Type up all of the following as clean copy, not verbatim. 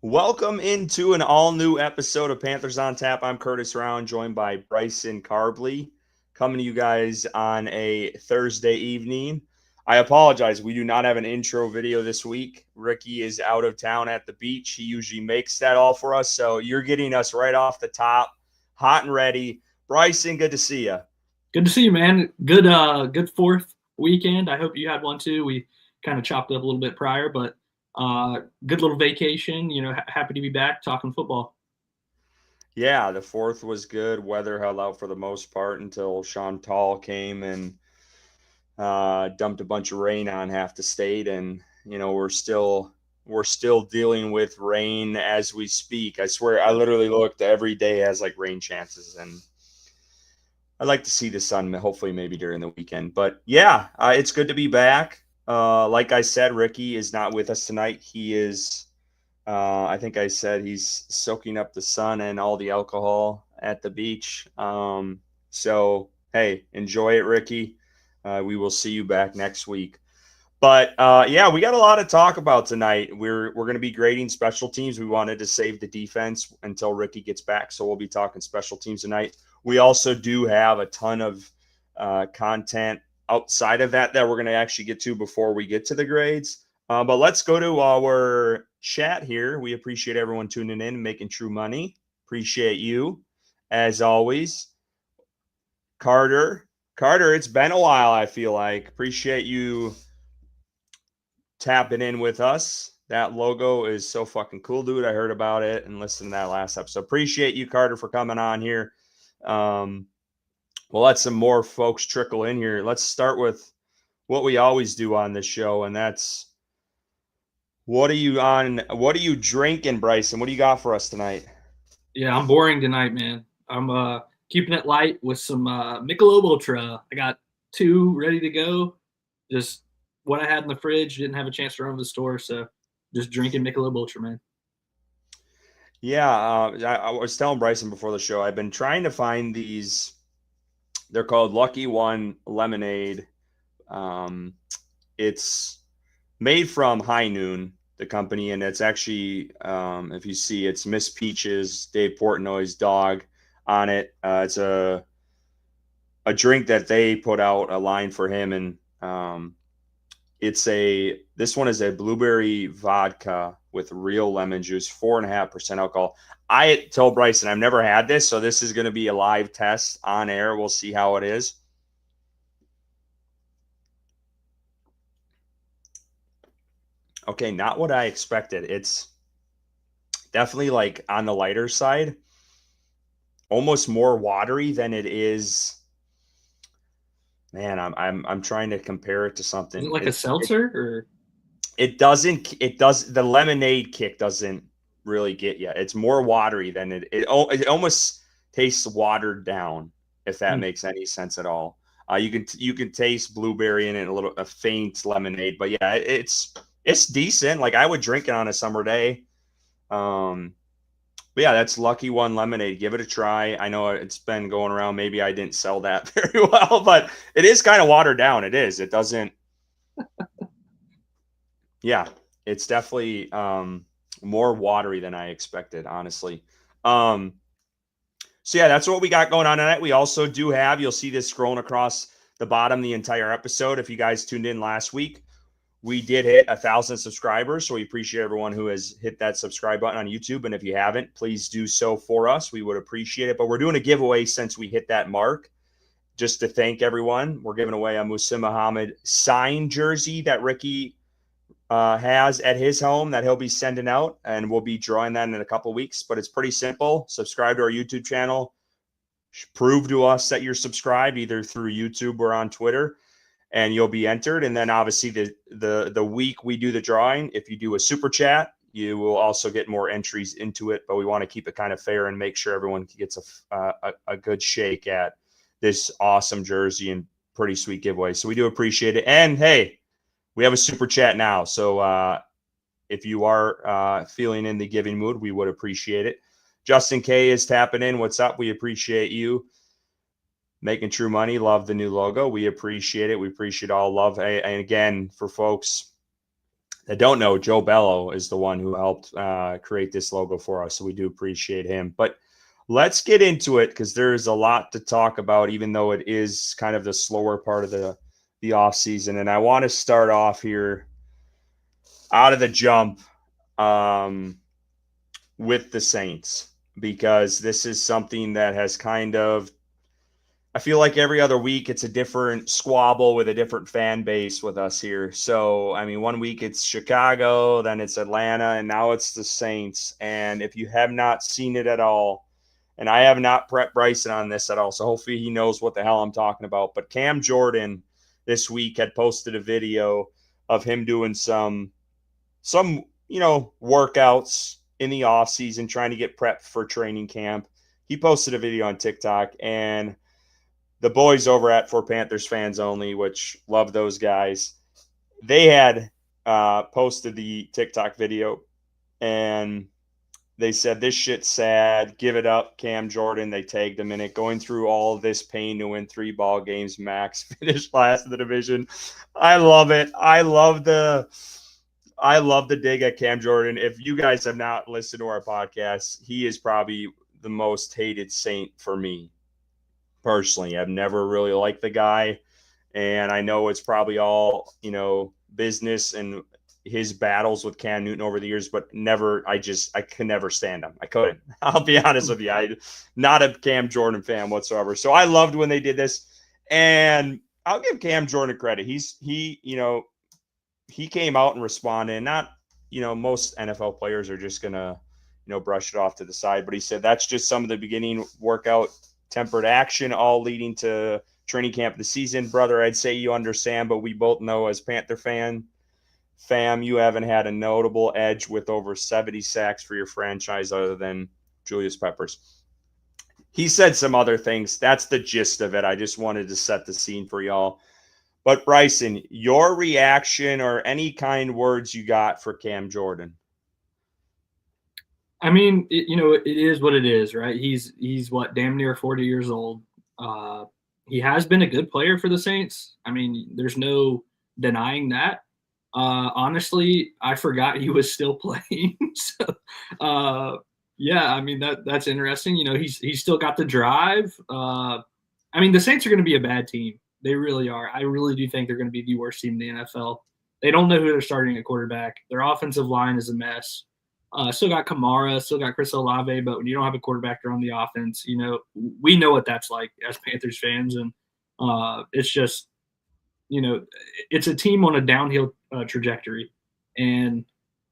Welcome into an all-new episode of Panthers on Tap. I'm Curtis Rauen, joined by Bryson Karbley, coming to you guys on a Thursday evening. I apologize. We do not have an intro video this week. Ricky is out of town at the beach. He usually makes that all for us, so you're getting us right off the top, hot and ready. Bryson, good to see you. Good to see you, man. Good fourth weekend. I hope you had one too. We kind of chopped it up a little bit prior, but good little vacation. Happy to be back talking football. Yeah, the fourth was good. Weather held out for the most part until Sean Tall came and dumped a bunch of rain on half the state, and we're still dealing with rain as we speak. I swear, I literally looked every day has like rain chances, and I'd like to see the sun, hopefully maybe during the weekend. But yeah, it's good to be back. Like I said, Ricky is not with us tonight. He is. I think I said he's soaking up the sun and all the alcohol at the beach. So hey, enjoy it, Ricky. We will see you back next week. But yeah, we got a lot to talk about tonight. We're going to be grading special teams. We wanted to save the defense until Ricky gets back, so we'll be talking special teams tonight. We also do have a ton of content outside of that we're going to actually get to before we get to the grades. But let's go to our chat here. We appreciate everyone tuning in and making true money. Appreciate you, as always. Carter, it's been a while, I feel like. Appreciate you tapping in with us. That logo is so fucking cool, dude. I heard about it and listened to that last episode. Appreciate you, Carter, for coming on here. We'll let some more folks trickle in here. Let's start with what we always do on this show, and that's what are you drinking, Bryson? What do you got for us tonight? Yeah, I'm boring tonight, man. I'm keeping it light with some Michelob Ultra. I got two ready to go. Just what I had in the fridge. Didn't have a chance to run to the store, so just drinking Michelob Ultra, man. Yeah, I was telling Bryson before the show, I've been trying to find these. They're called Lucky One Lemonade. It's made from High Noon, the company, and it's actually, if you see, it's Miss Peach's, Dave Portnoy's dog on it. It's a drink that they put out, a line for him, and this one is a blueberry vodka with real lemon juice, 4.5% alcohol. I told Bryson I've never had this, so this is going to be a live test on air. We'll see how it is. Okay, not what I expected. It's definitely like on the lighter side, almost more watery than it is. Man, I'm trying to compare it to Is it something. like a seltzer or? The lemonade kick doesn't really get you. It's more watery than it almost tastes watered down, if that makes any sense at all. You can taste blueberry in it, a faint lemonade, but yeah, it's decent. Like I would drink it on a summer day. But yeah, that's Lucky One Lemonade. Give it a try. I know it's been going around. Maybe I didn't sell that very well, but it is kind of watered down. It is. It doesn't. Yeah, it's definitely more watery than I expected, honestly. So yeah, that's what we got going on tonight. We also do have, you'll see this scrolling across the bottom the entire episode. If you guys tuned in last week, we did hit 1,000 subscribers. So we appreciate everyone who has hit that subscribe button on YouTube. And if you haven't, please do so for us. We would appreciate it. But we're doing a giveaway since we hit that mark. Just to thank everyone, we're giving away a Musim Muhammad signed jersey that Ricky has at his home that he'll be sending out, and we'll be drawing that in a couple of weeks. But it's pretty simple. Subscribe to our YouTube channel. Prove to us that you're subscribed either through YouTube or on Twitter, and you'll be entered. And then obviously the week we do the drawing, if you do a super chat, you will also get more entries into it. But we want to keep it kind of fair and make sure everyone gets a good shake at this awesome jersey and pretty sweet giveaway. So we do appreciate it. And hey, we have a super chat now. So if you are feeling in the giving mood, we would appreciate it. Justin K is tapping in. What's up? We appreciate you. Making true money. Love the new logo. We appreciate it. We appreciate all love. And again, for folks I don't know, Joe Bello is the one who helped create this logo for us, so we do appreciate him. But let's get into it because there's a lot to talk about, even though it is kind of the slower part of the off season. And I want to start off here out of the jump with the Saints, because this is something that has kind of, I feel like every other week it's a different squabble with a different fan base with us here. So, I mean, one week it's Chicago, then it's Atlanta, and now it's the Saints. And if you have not seen it at all, and I have not prepped Bryson on this at all, so hopefully he knows what the hell I'm talking about. But Cam Jordan this week had posted a video of him doing some workouts in the off season, trying to get prepped for training camp. He posted a video on TikTok, and the boys over at For Panthers Fans Only, which love those guys, they had posted the TikTok video, and they said, "This shit's sad. Give it up, Cam Jordan." They tagged him in it, going through all this pain to win 3 ball games max, finish last in the division. I love it. I love the dig at Cam Jordan. If you guys have not listened to our podcast, he is probably the most hated Saint for me personally. I've never really liked the guy, and I know it's probably all, business and his battles with Cam Newton over the years, but I could never stand him. I couldn't. I'll be honest with you. I'm not a Cam Jordan fan whatsoever. So I loved when they did this, and I'll give Cam Jordan credit. He came out and responded, and not, most NFL players are just going to, brush it off to the side, but he said that's just some of the beginning workout tempered action, all leading to training camp of the season. Brother, I'd say you understand, but we both know as Panther fam, you haven't had a notable edge with over 70 sacks for your franchise other than Julius Peppers. He said some other things. That's the gist of it. I just wanted to set the scene for y'all. But Bryson, your reaction or any kind words you got for Cam Jordan? I mean, it is what it is, right? He's what, damn near 40 years old. He has been a good player for the Saints. I mean, there's no denying that. Honestly, I forgot he was still playing. So, yeah, I mean that's interesting. He's still got the drive. I mean, the Saints are going to be a bad team. They really are. I really do think they're going to be the worst team in the NFL. They don't know who they're starting at quarterback. Their offensive line is a mess. Still got Kamara, still got Chris Olave, but when you don't have a quarterback to run the offense, we know what that's like as Panthers fans, and it's just, it's a team on a downhill trajectory, and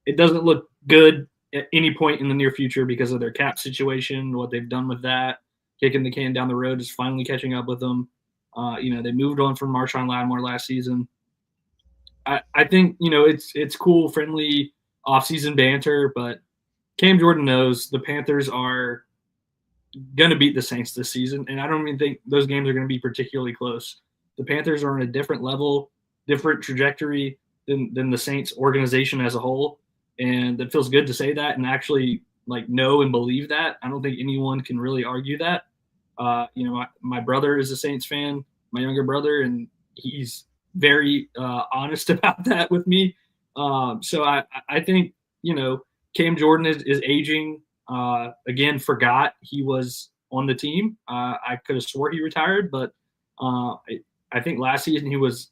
it doesn't look good at any point in the near future because of their cap situation, what they've done with that. Kicking the can down the road is finally catching up with them. They moved on from Marshawn Lattimore last season. I think, it's cool, friendly off-season banter, but Cam Jordan knows the Panthers are going to beat the Saints this season, and I don't even think those games are going to be particularly close. The Panthers are on a different level, different trajectory than the Saints organization as a whole, and it feels good to say that and actually know and believe that. I don't think anyone can really argue that. My brother is a Saints fan, my younger brother, and he's very honest about that with me. So I think, Cam Jordan is aging. Again, forgot he was on the team. I could have swore he retired, but I think last season he was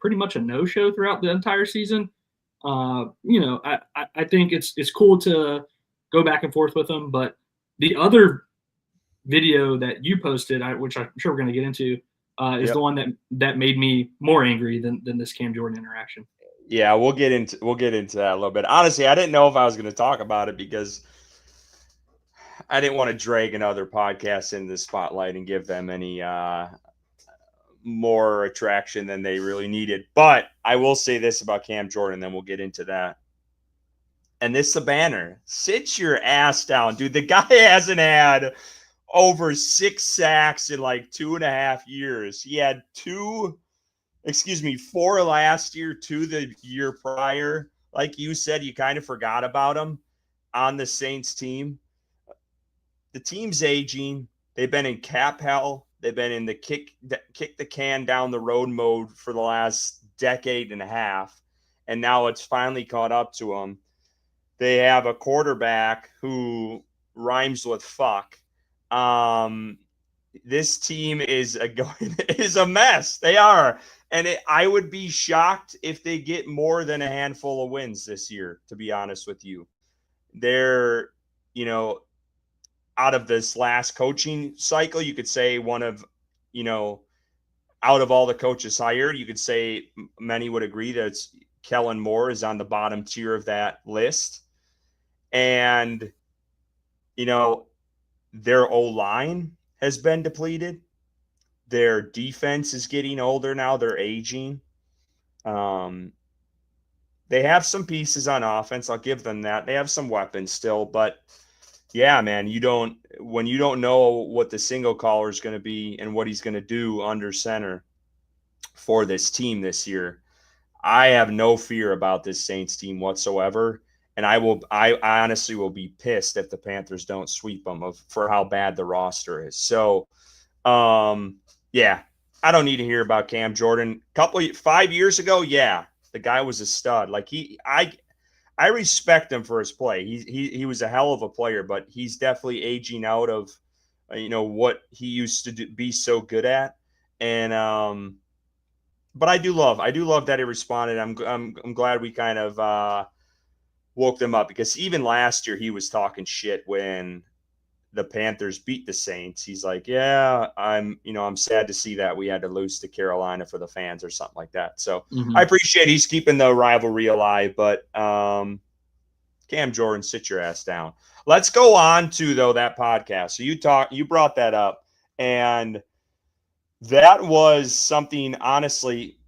pretty much a no-show throughout the entire season. I think it's cool to go back and forth with him, but the other video that you posted, which I'm sure we're going to get into, is the one that made me more angry than this Cam Jordan interaction. Yeah, we'll get into that a little bit. Honestly, I didn't know if I was going to talk about it because I didn't want to drag another podcast in the spotlight and give them any more attraction than they really needed. But I will say this about Cam Jordan, then we'll get into that. And this is a banner. Sit your ass down, dude. The guy hasn't had over 6 sacks in 2.5 years. He had 4 last year, 2 the year prior. Like you said, you kind of forgot about him on the Saints team. The team's aging. They've been in cap hell. They've been in the kick the can down the road mode for the last decade and a half. and now it's finally caught up to them. They have a quarterback who rhymes with fuck. This team is a mess. They are. And I would be shocked if they get more than a handful of wins this year, to be honest with you. They're, out of this last coaching cycle, you could say one of, out of all the coaches hired, you could say many would agree that Kellen Moore is on the bottom tier of that list. And, their O-line has been depleted. Their defense is getting older now. They're aging. They have some pieces on offense. I'll give them that. They have some weapons still, but yeah, man, when you don't know what the single caller is going to be and what he's going to do under center for this team this year, I have no fear about this Saints team whatsoever. And I honestly will be pissed if the Panthers don't sweep them for how bad the roster is. So, yeah, I don't need to hear about Cam Jordan. 5 years ago, yeah, the guy was a stud. Like I respect him for his play. He was a hell of a player, but he's definitely aging out of, what he used to be so good at. And but I do love that he responded. I'm glad we kind of woke them up, because even last year he was talking shit when the Panthers beat the Saints. He's like, yeah, I'm sad to see that we had to lose to Carolina for the fans or something like that. So I appreciate he's keeping the rivalry alive, but Cam Jordan, sit your ass down. Let's go on to, though, that podcast. So you brought that up, and that was something, honestly,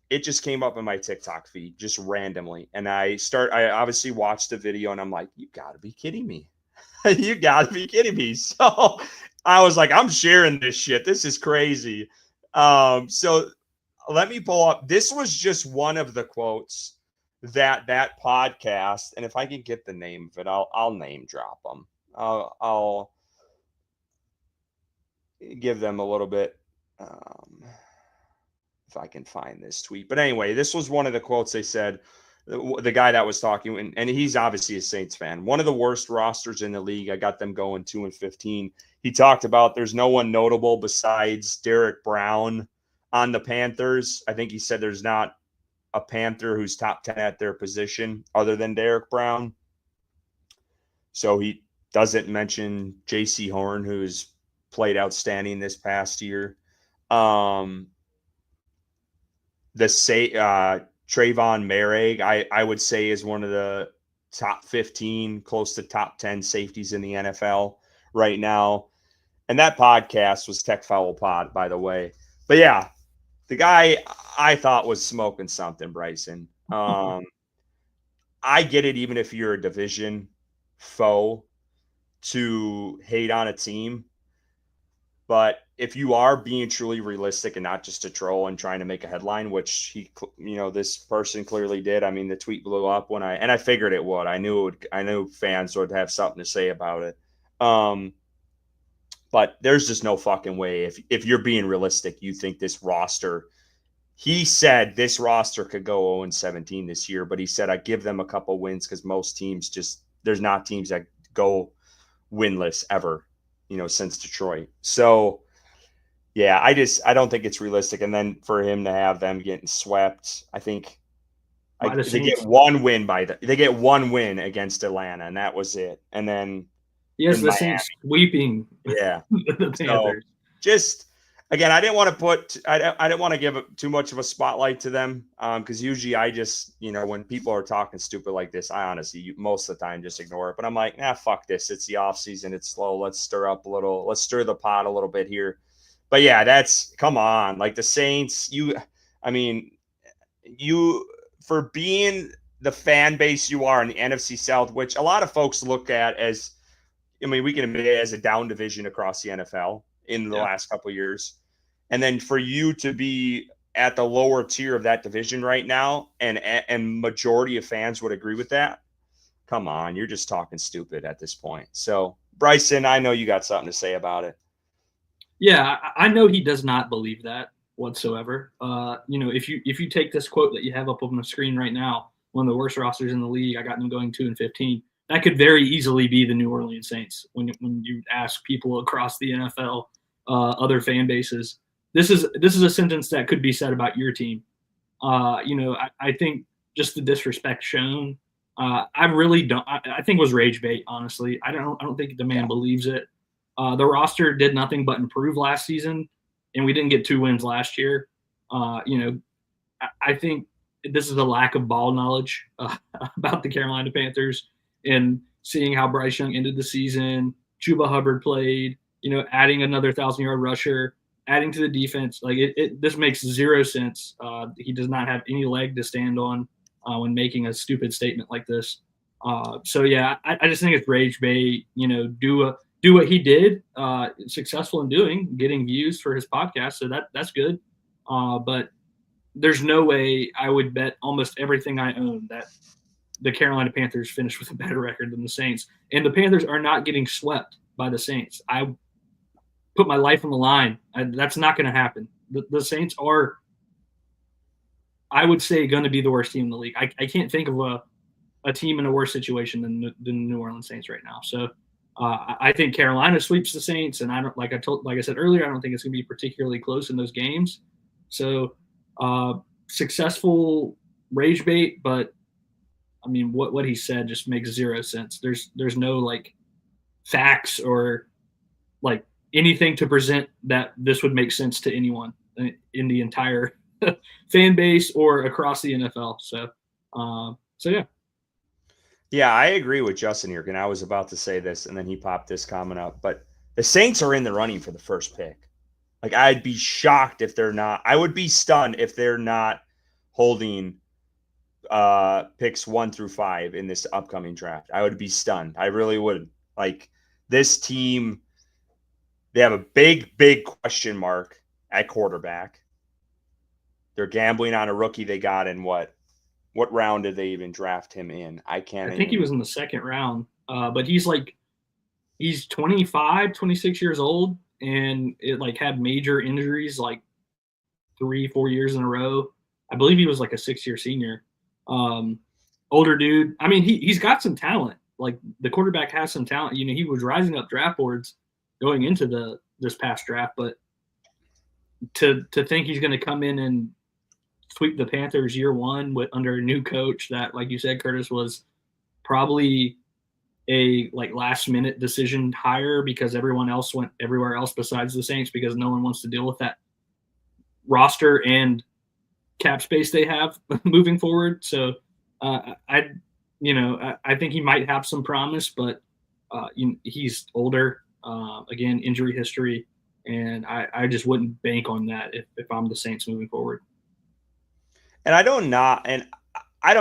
it just came up in my TikTok feed just randomly. And I obviously watched the video, and I'm like, you gotta be kidding me. You gotta be kidding me. So I was like, I'm sharing this shit. This is crazy. So let me pull up. This was just one of the quotes that podcast. And if I can get the name of it, I'll name drop them. I'll give them a little bit. If I can find this tweet. But anyway, this was one of the quotes they said, the guy that was talking, and he's obviously a Saints fan. One of the worst rosters in the league. I got them going 2-15. He talked about there's no one notable besides Derek Brown on the Panthers. I think he said there's not a Panther who's top 10 at their position other than Derek Brown. So he doesn't mention J.C. Horn, who's played outstanding this past year. Trayvon Merrick, I would say, is one of the top 15, close to top 10 safeties in the NFL right now. And that podcast was Tech Foul Pod, by the way. But yeah, the guy I thought was smoking something, Bryson. I get it, even if you're a division foe, to hate on a team. But if you are being truly realistic and not just a troll and trying to make a headline, which this person clearly did. I mean, the tweet blew up and I figured it would. I knew fans would have something to say about it. But there's just no fucking way. If you're being realistic, you think this roster, he said this roster could go 0-17 this year, but he said, I give them a couple wins because most teams there's not teams that go winless ever, since Detroit. So yeah, I don't think it's realistic. And then for him to have them getting swept, I think they get one win they get one win against Atlanta, and that was it. And then the Saints sweeping. Yeah. The Panthers. So just again, I didn't want to give too much of a spotlight to them, because usually I just, when people are talking stupid like this, I honestly most of the time just ignore it. But I'm like, fuck this. It's the off season. It's slow. Let's stir the pot a little bit here. But yeah, come on. Like the Saints, for being the fan base you are in the NFC South, which a lot of folks look at as, we can admit it as a down division across the NFL in the last couple of years. And then for you to be at the lower tier of that division right now, and majority of fans would agree with that. Come on, you're just talking stupid at this point. So, Bryson, I know you got something to say about it. Yeah, I know he does not believe that. whatsoever. If you take this quote that you have up on the screen right now, one of the worst rosters in the league, I got them going 2-15. That could very easily be the New Orleans Saints when you ask people across the NFL, other fan bases. This is a sentence that could be said about your team. I think just the disrespect shown. I really don't. I think it was rage bait. Honestly, I don't think the man believes it. The roster did nothing but improve last season, and we didn't get 2 wins last year. I think this is a lack of ball knowledge about the Carolina Panthers and seeing how Bryce Young ended the season. Chuba Hubbard played. Adding another 1,000-yard rusher, adding to the defense. Like this makes zero sense. He does not have any leg to stand on when making a stupid statement like this. I just think it's rage bait. Do what he did, successful in doing, getting views for his podcast. So that's good. But there's no way I would bet almost everything I own that the Carolina Panthers finished with a better record than the Saints. And the Panthers are not getting swept by the Saints. I put my life on the line. That's not going to happen. The Saints are, I would say, going to be the worst team in the league. I can't think of a team in a worse situation than the New Orleans Saints right now. So I think Carolina sweeps the Saints, and like I said earlier, I don't think it's going to be particularly close in those games. So successful rage bait, but I mean, what he said just makes zero sense. There's no like facts or like anything to present that this would make sense to anyone in the entire fan base or across the NFL. So yeah. Yeah, I agree with Justin here. And I was about to say this, and then he popped this comment up. But the Saints are in the running for the first pick. Like, I'd be shocked if they're not. I would be stunned if they're not holding picks 1 through 5 in this upcoming draft. I would be stunned. I really would. Like, this team, they have a big question mark at quarterback. They're gambling on a rookie they got in what round did they even draft him in? I think he was in the second round. But he's 25, 26 years old, and it like had major injuries like 3-4 years in a row. I believe he was like a 6-year senior. Older dude. I mean, he's got some talent. Like, the quarterback has some talent. He was rising up draft boards going into this past draft, but to think he's going to come in and sweep the Panthers year one under a new coach that, like you said, Curtis, was probably a like last minute decision hire because everyone else went everywhere else besides the Saints because no one wants to deal with that roster and cap space they have moving forward. So I think he might have some promise, but he's older. Again, injury history, and I just wouldn't bank on that if I'm the Saints moving forward. And I don't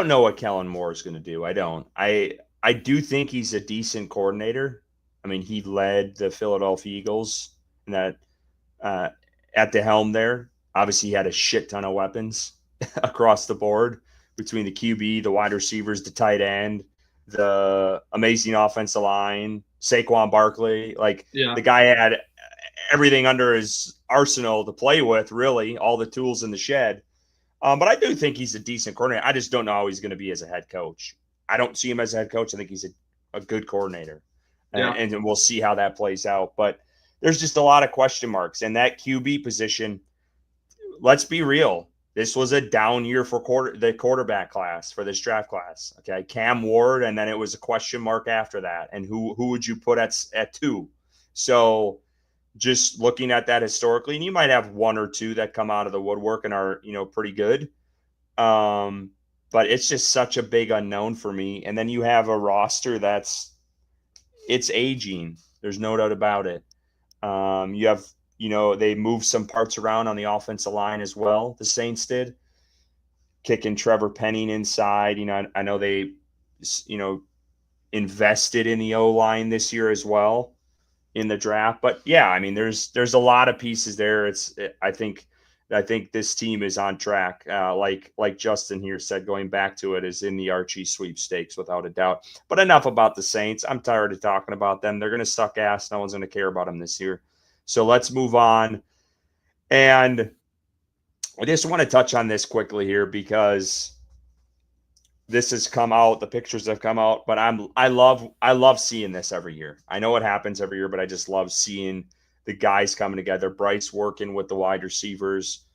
know what Kellen Moore is going to do. I don't. I do think he's a decent coordinator. I mean, he led the Philadelphia Eagles in that at the helm there. Obviously, he had a shit ton of weapons across the board between the QB, the wide receivers, the tight end, the amazing offensive line, Saquon Barkley. The guy had everything under his arsenal to play with, really, all the tools in the shed. But I do think he's a decent coordinator. I just don't know how he's going to be as a head coach. I don't see him as a head coach. I think he's a good coordinator. Yeah. And we'll see how that plays out. But there's just a lot of question marks. And that QB position, let's be real. This was a down year for the quarterback class, for this draft class. Okay, Cam Ward, and then it was a question mark after that. And who would you put at 2? So just looking at that historically, and you might have 1 or 2 that come out of the woodwork and are, pretty good. But it's just such a big unknown for me. And then you have a roster it's aging. There's no doubt about it. You have, they moved some parts around on the offensive line as well. The Saints did, kicking Trevor Penning inside. I know they, invested in the O-line this year as well in the draft. But yeah, I mean, there's a lot of pieces there. I think this team is on track. Like Justin here said, going back to it, is in the Archie sweepstakes without a doubt. But enough about the Saints. I'm tired of talking about them. They're going to suck ass. No one's going to care about them this year. So let's move on. And I just want to touch on this quickly here because this has come out, the pictures have come out, but I love seeing this every year. I know it happens every year, but I just love seeing the guys coming together. Bryce working with the wide receivers,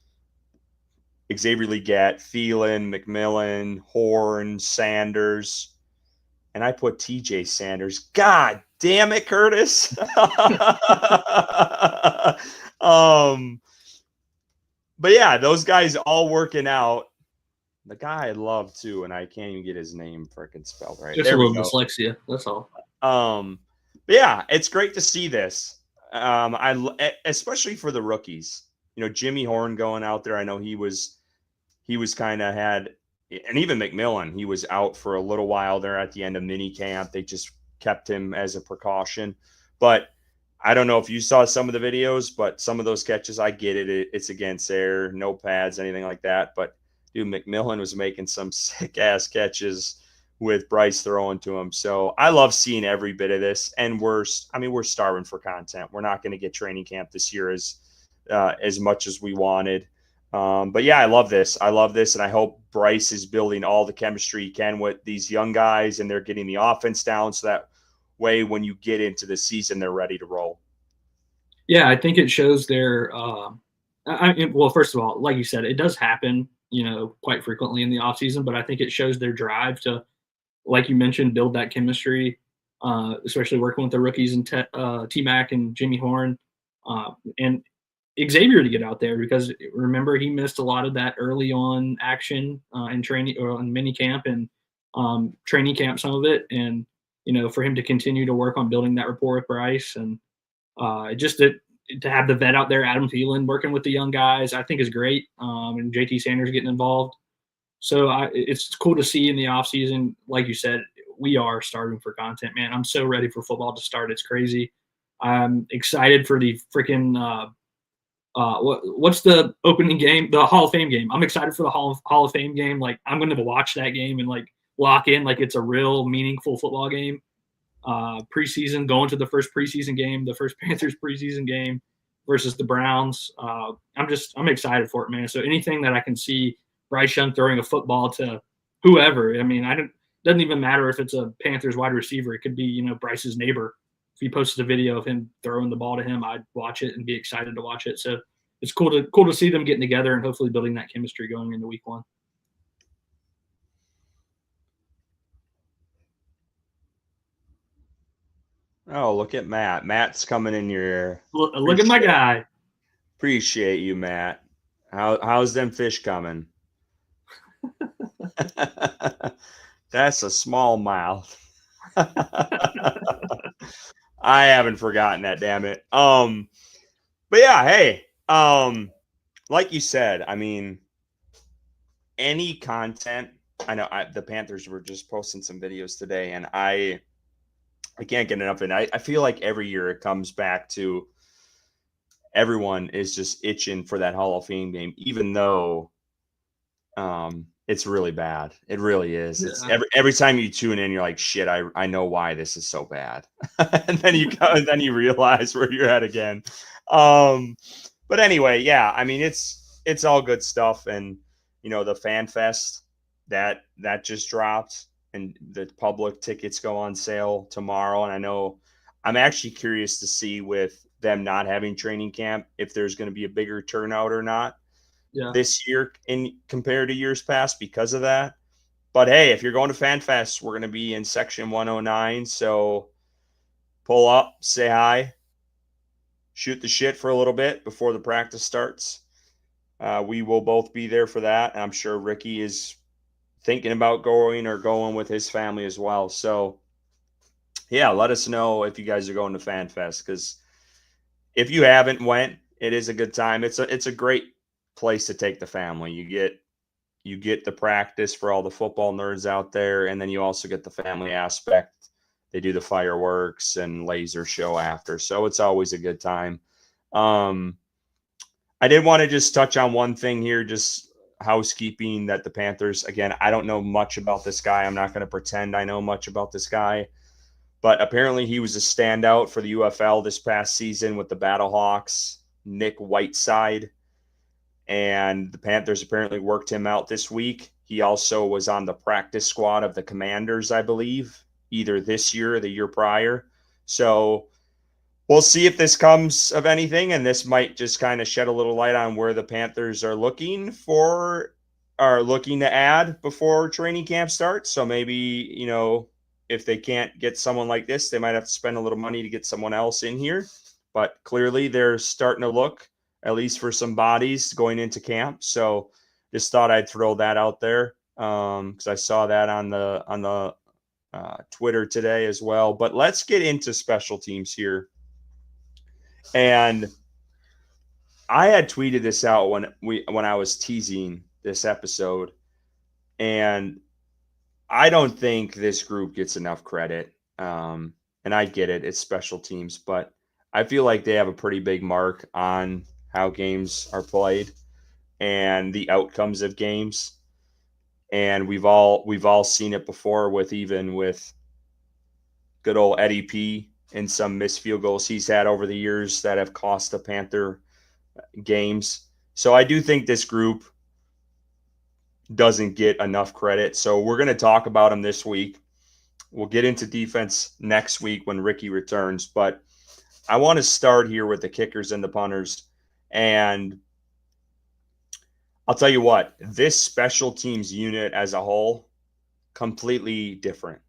Xavier Legette, Thielen, McMillan, Horn, Sanders, and I put TJ Sanders. God damn it, Curtis. But yeah, those guys all working out. The guy I love too, and I can't even get his name freaking spelled right. Just a There we little go. dyslexia. That's all. But yeah, it's great to see this. Especially for the rookies. You know, Jimmy Horn going out there. I know he was kind of had, and even McMillan, he was out for a little while there at the end of mini camp. They just kept him as a precaution. But I don't know if you saw some of the videos, but some of those catches, I get it. It's against air, no pads, anything like that. But dude, McMillan was making some sick ass catches with Bryce throwing to him. So I love seeing every bit of this. And we're starving for content. We're not going to get training camp this year as much as we wanted. But yeah, I love this. And I hope Bryce is building all the chemistry he can with these young guys, and they're getting the offense down so that way when you get into the season, they're ready to roll. Yeah, I think it shows their. Well, first of all, like you said, it does happen, quite frequently in the off season. But I think it shows their drive to, like you mentioned, build that chemistry, especially working with the rookies and T-Mac and Jimmy Horn, and Xavier to get out there, because remember, he missed a lot of that early on action in training or in mini camp and training camp, some of it, and for him to continue to work on building that rapport with Bryce, and just to have the vet out there, Adam Thielen, working with the young guys, I think is great, and JT Sanders getting involved. So it's cool to see in the offseason. Like you said, we are starving for content, man. I'm so ready for football to start. It's crazy. I'm excited for the freaking what's the opening game? The Hall of Fame game. I'm excited for the Hall of Fame game. Like, I'm going to watch that game and like lock in like it's a real meaningful football game. Preseason, going to the first preseason game, the first Panthers preseason game versus the Browns. I'm excited for it, man. So anything that I can see Bryce Young throwing a football to whoever. I mean, doesn't even matter if it's a Panthers wide receiver. It could be, Bryce's neighbor. If he posted a video of him throwing the ball to him, I'd watch it and be excited to watch it. So it's cool to see them getting together and hopefully building that chemistry going into week one. Oh, look at Matt. Matt's coming in your ear. Look at my guy. Appreciate you, Matt. How's them fish coming? That's a small mouth. I haven't forgotten that, damn it. But yeah, hey, like you said, I mean, any content. I know the Panthers were just posting some videos today, and I can't get enough of it. I feel like every year it comes back to everyone is just itching for that Hall of Fame game, even though it's really bad. It really is. It's every time you tune in, you're like, shit, I know why this is so bad. And then you go and then you realize where you're at again. But anyway, yeah, I mean, it's all good stuff. And, the Fan Fest that just dropped, and the public tickets go on sale tomorrow. And I know I'm actually curious to see with them not having training camp, if there's going to be a bigger turnout or not this year in compared to years past because of that. But hey, if you're going to Fan Fest, we're going to be in section 109. So pull up, say hi, shoot the shit for a little bit before the practice starts. We will both be there for that. And I'm sure Ricky is thinking about going with his family as well. So yeah, let us know if you guys are going to Fan Fest, because if you haven't went, it is a good time. It's a great place to take the family. You get the practice for all the football nerds out there, and then you also get the family aspect. They do the fireworks and laser show after, so it's always a good time. I did want to just touch on one thing here, just housekeeping, that the Panthers, again, I don't know much about this guy. I'm not going to pretend I know much about this guy, but apparently he was a standout for the UFL this past season with the Battlehawks, Nick Whiteside. and the Panthers apparently worked him out this week. He also was on the practice squad of the Commanders, I believe, either this year or the year prior. So we'll see if this comes of anything, and this might just kind of shed a little light on where the Panthers are looking to add before training camp starts. So maybe, if they can't get someone like this, they might have to spend a little money to get someone else in here. But clearly they're starting to look, at least for some bodies going into camp. So just thought I'd throw that out there because I saw that on the Twitter today as well. But let's get into special teams here. And I had tweeted this out when I was teasing this episode, and I don't think this group gets enough credit. And I get it, it's special teams, but I feel like they have a pretty big mark on how games are played and the outcomes of games. And we've all seen it before with good old Eddie P and some missed field goals he's had over the years that have cost the Panther games. So I do think this group doesn't get enough credit. So we're going to talk about them this week. We'll get into defense next week when Ricky returns, but I want to start here with the kickers and the punters. And I'll tell you what, this special teams unit as a whole, completely different.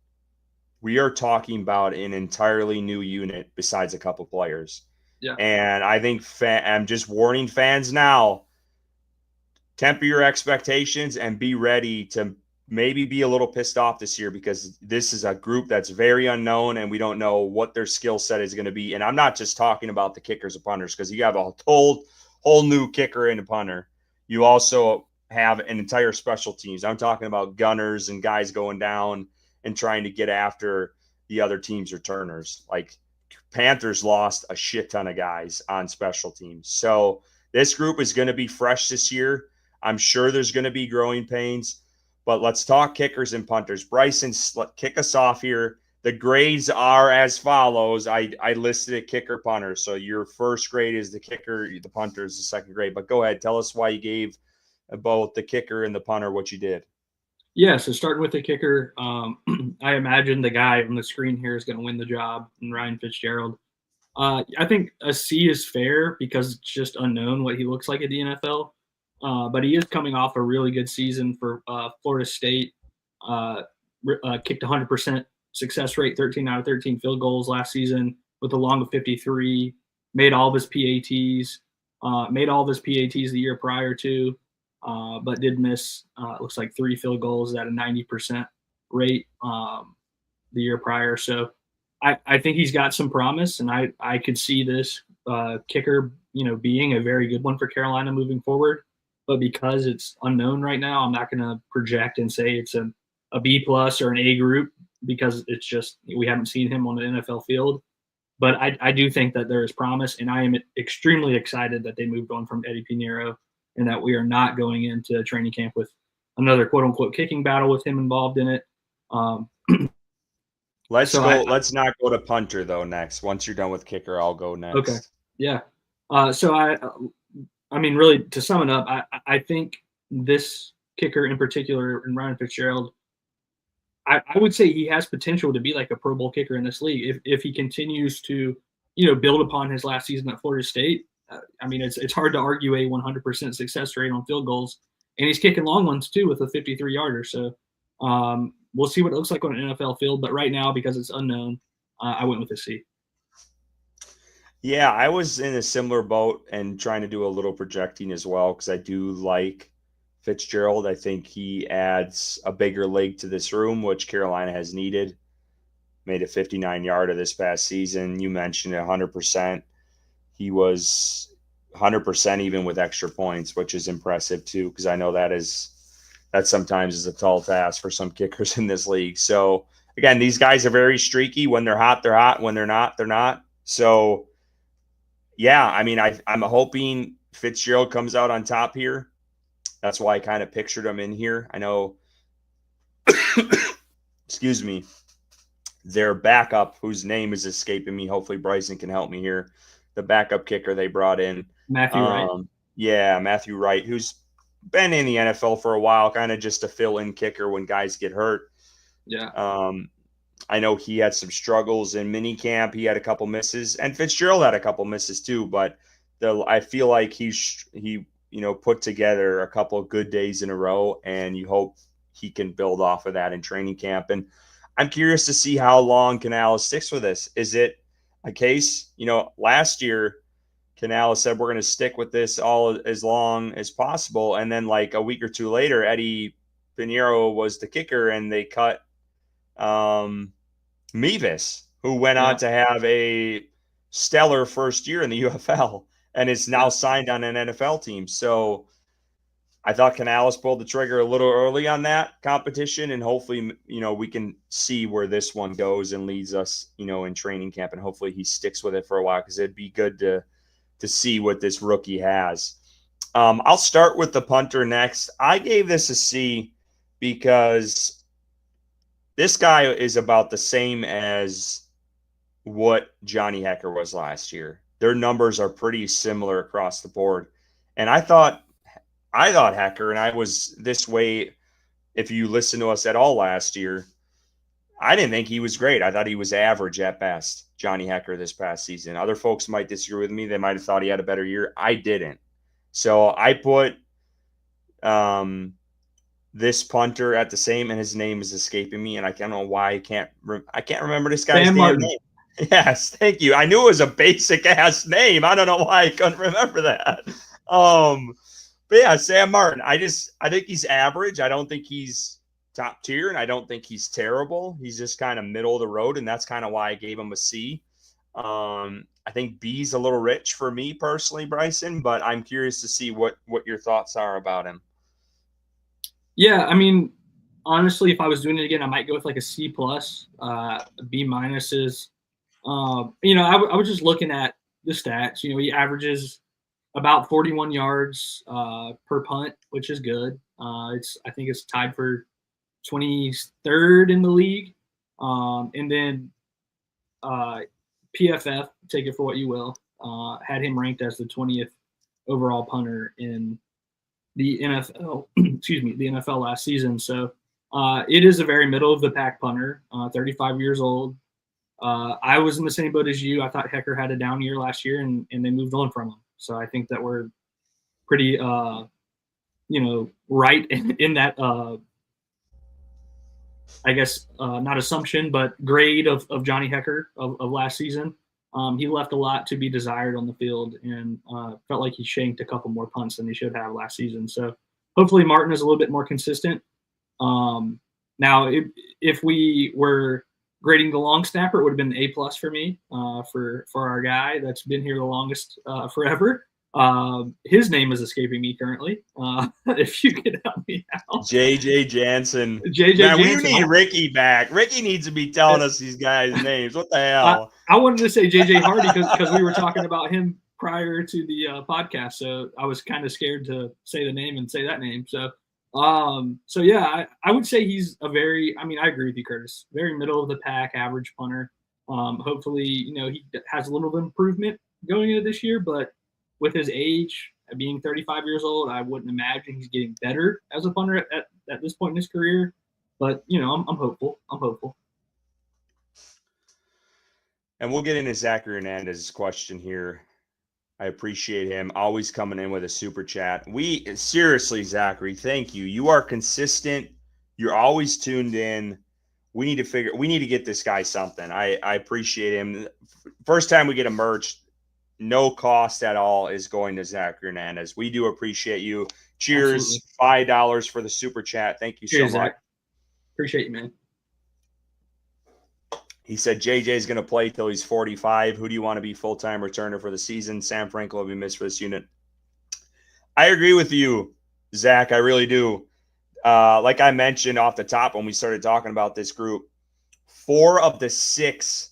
We are talking about an entirely new unit besides a couple players. Yeah. And I think I'm just warning fans now, temper your expectations and be ready to maybe be a little pissed off this year because this is a group that's very unknown and we don't know what their skill set is going to be. And I'm not just talking about the kickers and punters because you have a whole new kicker and a punter. You also have an entire special teams. I'm talking about gunners and guys going down and trying to get after the other team's returners. Like Panthers lost a shit ton of guys on special teams. So this group is going to be fresh this year. I'm sure there's going to be growing pains, but let's talk kickers and punters. Bryson, kick us off here. The grades are as follows. I listed a kicker punter. So your first grade is the kicker, the punter is the second grade. But go ahead, tell us why you gave both the kicker and the punter what you did. Yeah, so starting with the kicker, I imagine the guy on the screen here is going to win the job, and Ryan Fitzgerald. I think a C is fair because it's just unknown what he looks like at the NFL. But he is coming off a really good season for Florida State. Kicked 100% success rate, 13 out of 13 field goals last season with a long of 53. Made all of his PATs. The year prior to. But did miss, it looks like 3 field goals at a 90% rate the year prior. So I think he's got some promise, and I could see this kicker, being a very good one for Carolina moving forward. But because it's unknown right now, I'm not going to project and say it's a B plus or an A group because it's just we haven't seen him on the NFL field. But I do think that there is promise, and I am extremely excited that they moved on from Eddie Pinheiro and that we are not going into training camp with another quote-unquote kicking battle with him involved in it. Let's not go to punter, though, next. Once you're done with kicker, I'll go next. Okay, yeah. So I mean, really, to sum it up, I think this kicker in particular, and Ryan Fitzgerald, I would say he has potential to be like a Pro Bowl kicker in this league if he continues to, build upon his last season at Florida State. I mean, it's hard to argue a 100% success rate on field goals, and he's kicking long ones too with a 53-yarder. So we'll see what it looks like on an NFL field. But right now, because it's unknown, I went with a C. Yeah, I was in a similar boat and trying to do a little projecting as well because I do like Fitzgerald. I think he adds a bigger leg to this room, which Carolina has needed. Made a 59-yarder this past season. You mentioned 100%. He was 100% even with extra points, which is impressive too, because I know that sometimes is a tall task for some kickers in this league. So again, these guys are very streaky. When they're hot, they're hot. When they're not, they're not. So yeah, I mean, I'm hoping Fitzgerald comes out on top here. That's why I kind of pictured him in here. I know, excuse me, their backup, whose name is escaping me. Hopefully Bryson can help me here. The backup kicker they brought in. Matthew Wright. Yeah, Matthew Wright, who's been in the NFL for a while, kind of just a fill-in kicker when guys get hurt. Yeah. I know he had some struggles in minicamp. He had a couple misses, and Fitzgerald had a couple misses too. But I feel like he put together a couple of good days in a row, and you hope he can build off of that in training camp. And I'm curious to see how long Canales sticks with this. Is it a case? Last year Canales said we're going to stick with this all as long as possible, and then like a week or two later, Eddie Pinheiro was the kicker, and they cut Mevis, who went on Yeah. to have a stellar first year in the UFL and is now Yeah. signed on an NFL team. So I thought Canales pulled the trigger a little early on that competition, and hopefully, we can see where this one goes and leads us, in training camp, and hopefully he sticks with it for a while because it'd be good to see what this rookie has. I'll start with the punter next. I gave this a C because this guy is about the same as what Johnny Hekker was last year. Their numbers are pretty similar across the board. And I thought Hekker, and I was this way if you listen to us at all last year, I didn't think he was great. I thought he was average at best, Johnny Hekker, this past season. Other folks might disagree with me. They might have thought he had a better year. I didn't. So I put this punter at the same, and his name is escaping me, and I don't know why I can't remember this guy's Sam damn Martin. name. Yes, thank you. I knew it was a basic ass name. I don't know why I couldn't remember that. But yeah, Sam Martin. I think he's average. I don't think he's top tier, and I don't think he's terrible. He's just kind of middle of the road, and that's kind of why I gave him a C. I think B's a little rich for me personally, Bryson, but I'm curious to see what your thoughts are about him. Yeah, I mean, honestly, if I was doing it again, I might go with like a C plus, B minuses. I was just looking at the stats. He averages about 41 yards per punt, which is good. I think it's tied for 23rd in the league. And then PFF, take it for what you will, had him ranked as the 20th overall punter in the NFL. Excuse me, the NFL last season. So it is a very middle of the pack punter, 35 years old. I was in the same boat as you. I thought Hekker had a down year last year, and they moved on from him. So I think that we're pretty, right in that. I guess not assumption, but grade of Johnny Hekker of last season. He left a lot to be desired on the field, and felt like he shanked a couple more punts than he should have last season. So hopefully Martin is a little bit more consistent. Now, if we were grading the long snapper, it would have been an A plus for me for our guy that's been here the longest forever. His name is escaping me currently. If you could help me out, JJ Jansen. JJ Man, Jansen. we need Ricky back. Ricky needs to be telling us these guys' names. What the hell? I wanted to say JJ Hardy because we were talking about him prior to the podcast, so I was kind of scared to say the name and say that name. So yeah, I would say he's I agree with you, Curtis. Very middle of the pack, average punter. Hopefully, he has a little improvement going into this year, but with his age, being 35 years old, I wouldn't imagine he's getting better as a punter at this point in his career. But I'm hopeful. I'm hopeful. And we'll get into Zachary Hernandez's question here. I appreciate him always coming in with a super chat. Seriously, Zachary, thank you. You are consistent. You're always tuned in. We need to get this guy something. I appreciate him. First time we get a merch, no cost at all is going to Zachary Hernandez. We do appreciate you. Cheers. Absolutely. $5 for the super chat. Thank you so much. Zach. Appreciate you, man. He said JJ's going to play till he's 45. Who do you want to be full-time returner for the season? Sam Franklin will be missed for this unit. I agree with you, Zach. I really do. Like I mentioned off the top when we started talking about this group, 4 of the 6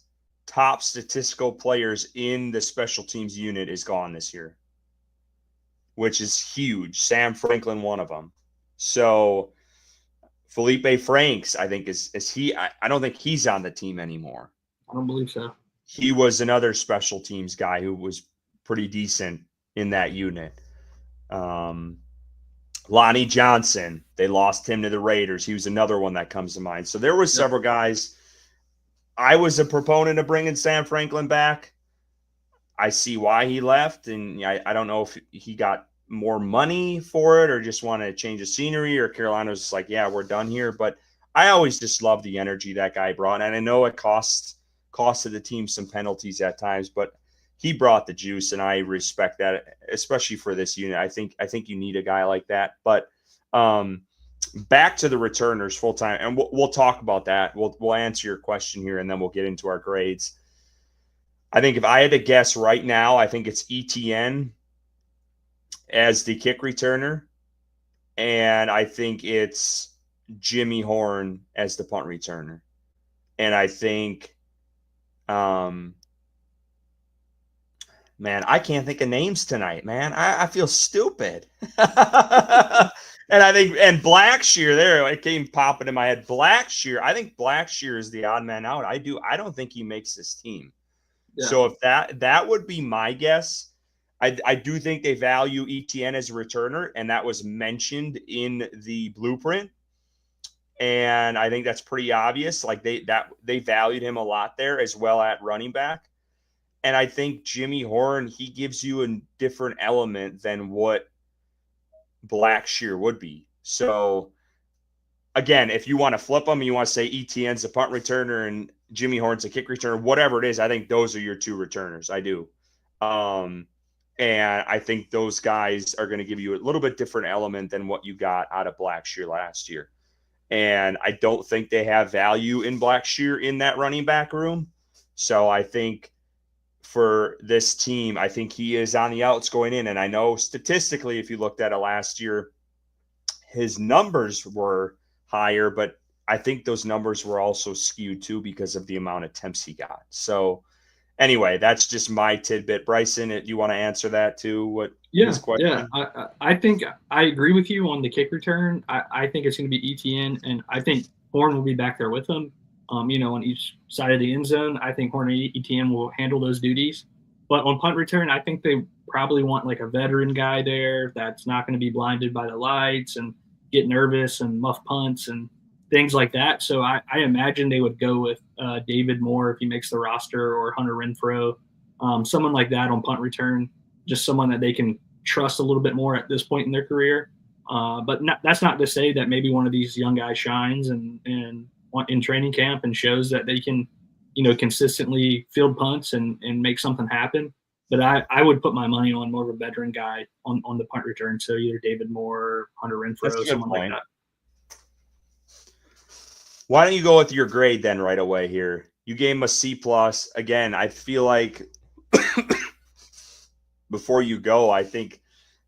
top statistical players in the special teams unit is gone this year, which is huge. Sam Franklin, one of them. So Felipe Franks, I think, is he? I don't think he's on the team anymore. I don't believe so. He was another special teams guy who was pretty decent in that unit. Lonnie Johnson, they lost him to the Raiders. He was another one that comes to mind. So there was several guys. I was a proponent of bringing Sam Franklin back. I see why he left, and I don't know if he got more money for it or just wanted to change the scenery, or Carolina was just like, yeah, we're done here. But I always just love the energy that guy brought, and I know it costed the team some penalties at times, but he brought the juice, and I respect that, especially for this unit. I think you need a guy like that. But back to the returners full time, and we'll talk about that. We'll answer your question here, and then we'll get into our grades. I think if I had to guess right now, I think it's ETN as the kick returner, and I think it's Jimmy Horn as the punt returner. And I think, man, I can't think of names tonight, man. I feel stupid. And I think, and Blackshear there, it came popping in my head. Blackshear, I think Blackshear is the odd man out. I don't think he makes this team. Yeah. So if that would be my guess. I do think they value ETN as a returner, and that was mentioned in the blueprint. And I think that's pretty obvious. Like they valued him a lot there, as well at running back. And I think Jimmy Horn, he gives you a different element than what Blackshear would be. So again, if you want to flip them, you want to say ETN's a punt returner and Jimmy Horn's a kick returner, whatever it is, I think those are your two returners. I do. And I think those guys are going to give you a little bit different element than what you got out of Blackshear last year. And I don't think they have value in Blackshear in that running back room. So I think for this team, I think he is on the outs going in. And I know statistically, if you looked at it last year, his numbers were higher, but I think those numbers were also skewed too because of the amount of attempts he got. So anyway, that's just my tidbit. Bryson, do you want to answer that too? His question? Yeah. I think I agree with you on the kick return. I think it's going to be ETN, and I think Horn will be back there with him. On each side of the end zone. I think Horn and ETN will handle those duties. But on punt return, I think they probably want like a veteran guy there that's not going to be blinded by the lights and get nervous and muff punts and things like that. So I imagine they would go with David Moore if he makes the roster, or Hunter Renfrow, someone like that on punt return, just someone that they can trust a little bit more at this point in their career. But that's not to say that maybe one of these young guys shines and in training camp and shows that they can, consistently field punts and make something happen. But I would put my money on more of a veteran guy on the punt return. So either David Moore, Hunter Renfrow, someone like that. Why don't you go with your grade then right away here? You gave him a C+. Again, I feel like before you go, I think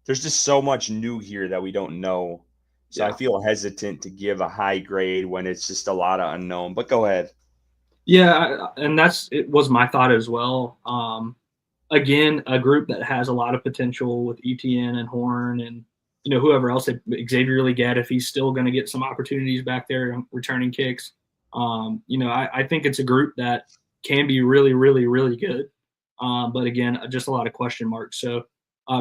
there's just so much new here that we don't know. So I feel hesitant to give a high grade when it's just a lot of unknown. But go ahead. Yeah, and it was my thought as well. Again, a group that has a lot of potential with ETN and Horn and whoever else, Xavier Legette, if he's still going to get some opportunities back there returning kicks. I think it's a group that can be really, really, really good. But again, just a lot of question marks. So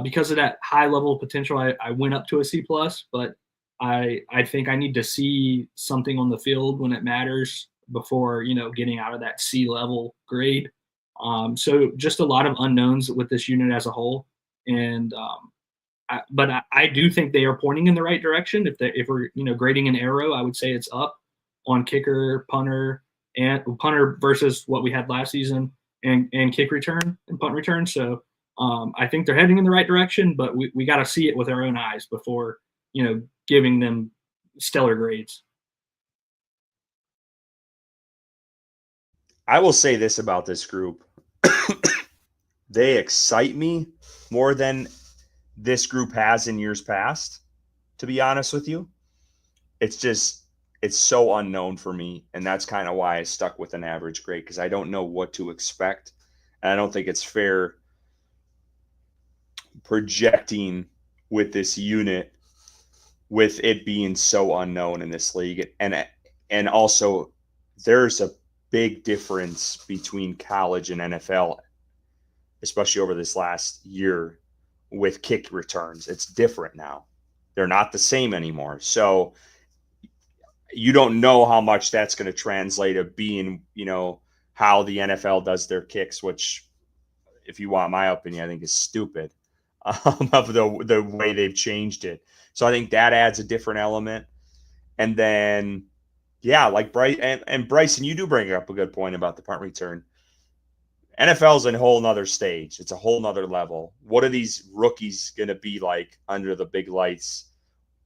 because of that high level of potential, I went up to a C+, but I think I need to see something on the field when it matters before, getting out of that C level grade. So just a lot of unknowns with this unit as a whole. And, but I do think they are pointing in the right direction. If we're, grading an arrow, I would say it's up on kicker, punter versus what we had last season and kick return and punt return. So I think they're heading in the right direction, but we got to see it with our own eyes before, giving them stellar grades. I will say this about this group. They excite me more than this group has in years past, to be honest with you. It's so unknown for me, and that's kind of why I stuck with an average grade, because I don't know what to expect, and I don't think it's fair projecting with this unit with it being so unknown in this league. And also there's a big difference between college and NFL, especially over this last year, with kick returns. It's different now. They're not the same anymore. So you don't know how much that's going to translate of being, how the NFL does their kicks, which, if you want my opinion, I think is stupid of the way they've changed it. So I think that adds a different element. And then, yeah, like and Bryson, you do bring up a good point about the punt return. NFL's a whole nother stage. It's a whole nother level. What are these rookies going to be like under the big lights